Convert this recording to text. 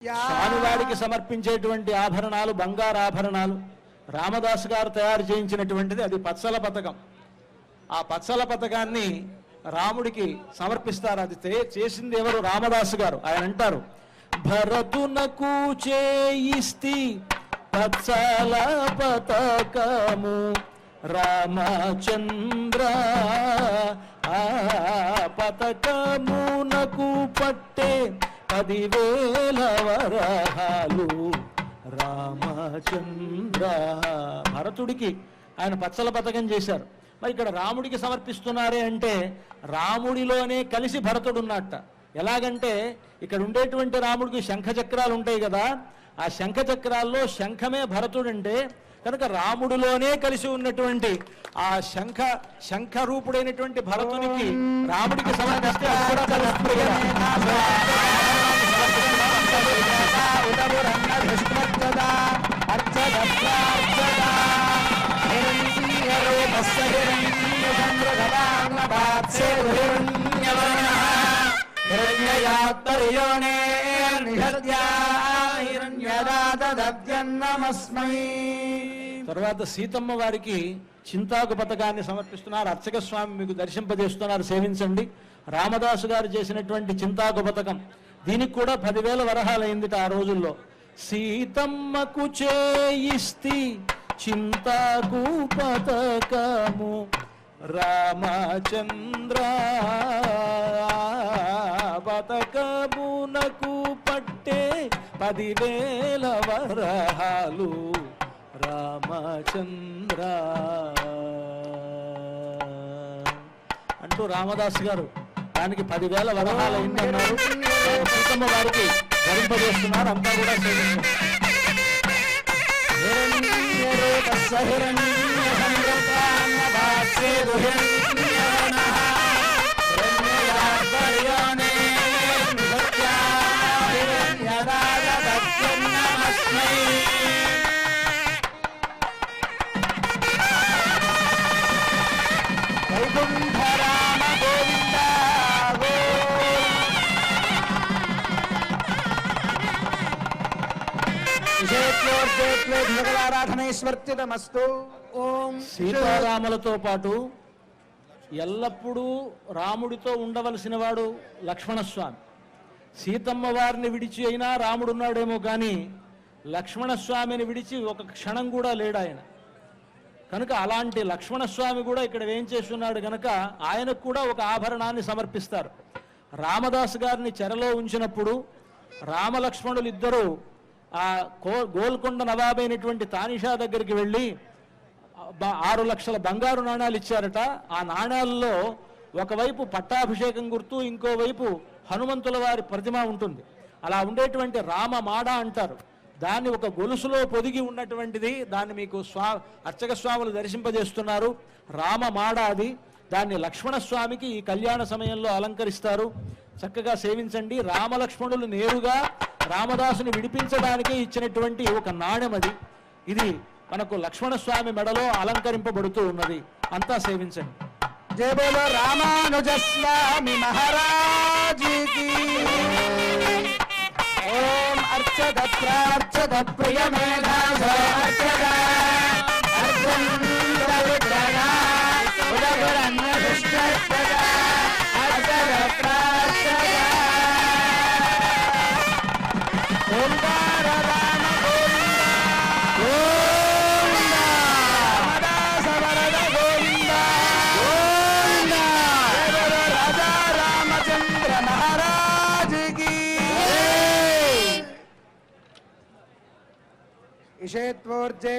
స్వామివారికి సమర్పించేటువంటి ఆభరణాలు బంగారు ఆభరణాలు రామదాసు గారు తయారు చేయించినటువంటిది. అది పచ్చల పతకం. ఆ పచ్చల పతకాన్ని రాముడికి సమర్పిస్తారు. అది చేసింది ఎవరు? రామదాసు గారు. ఆయన అంటారు, భరతునకు చేయిస్తి పచ్చల పతకము రామచంద్ర పతకమునకు పట్టే 10,000 వరహాలు రామచంద్ర. భరతుడికి ఆయన పచ్చల పతకం చేశారు. మరి ఇక్కడ రాముడికి సమర్పిస్తున్నారే అంటే రాముడిలోనే కలిసి భరతుడు ఉన్నట్ట. ఎలాగంటే ఇక్కడ ఉండేటువంటి రాముడికి శంఖ చక్రాలు ఉంటాయి కదా, ఆ శంఖ చక్రాల్లో శంఖమే భరతుడంటే కనుక రాముడిలోనే కలిసి ఉన్నటువంటి ఆ శంఖ రూపుడైనటువంటి భరతునికి రాముడికి సమర్పిస్తే అది కూడా కలుస్తుంది కదా. తర్వాత సీతమ్మ వారికి చింతాకు పతకాన్ని సమర్పిస్తున్నారు. అర్చక స్వామి మీకు దర్శింపజేస్తున్నారు, సేవించండి. రామదాసు గారు చేసినటువంటి చింతాకు పతకం, దీనికి కూడా 10,000 వరహాలు అయిందిట ఆ రోజుల్లో. సీతమ్మకు చేయిస్తి చింతాకు పతకము రామచంద్ర పతకమునకు పట్టే 10,000 వరహాలు రామచంద్ర అంటూ రామదాసు గారు దానికి 10,000 వరహాలు అయిందన్నారు. సీతమ్మ వారికి ధరింపజేస్తున్నారు. అంతా కూడా సీతారాములతో పాటు ఎల్లప్పుడూ రాముడితో ఉండవలసిన వాడు లక్ష్మణస్వామి. సీతమ్మ వారిని విడిచి అయినా రాముడు ఉన్నాడేమో కానీ లక్ష్మణస్వామిని విడిచి ఒక క్షణం కూడా లేడు ఆయన. కనుక అలాంటి లక్ష్మణస్వామి కూడా ఇక్కడ ఏం చేస్తున్నాడు కనుక ఆయనకు కూడా ఒక ఆభరణాన్ని సమర్పిస్తారు. రామదాసు గారిని చెరలో ఉంచినప్పుడు రామలక్ష్మణులు ఇద్దరూ ఆ గోల్కొండ నవాబైనటువంటి తానిషా దగ్గరికి వెళ్ళి 6 లక్షల బంగారు నాణాలు ఇచ్చారట. ఆ నాణాల్లో ఒకవైపు పట్టాభిషేకం గుర్తు, ఇంకోవైపు హనుమంతుల వారి ప్రతిమ ఉంటుంది. అలా ఉండేటువంటి రామ మాడ అంటారు. దాన్ని ఒక గొలుసులో పొదిగి ఉన్నటువంటిది. దాన్ని మీకు అర్చక స్వాములు దర్శింపజేస్తున్నారు. రామ మాడ అది. దాన్ని లక్ష్మణస్వామికి ఈ కళ్యాణ సమయంలో అలంకరిస్తారు. చక్కగా సేవించండి. రామలక్ష్మణులు నేరుగా రామదాసుని విడిపించడానికి ఇచ్చినటువంటి ఒక నాణ్యం అది. ఇది మనకు లక్ష్మణస్వామి మెడలో అలంకరింపబడుతూ ఉన్నది. అంతా సేవించండి. జయ బోలో రామానుజ స్వామి మహారాజుకి. ఓం అర్చద ప్రార్చద ప్రియ మేధాజ అర్చద ఇషేత్వోర్జే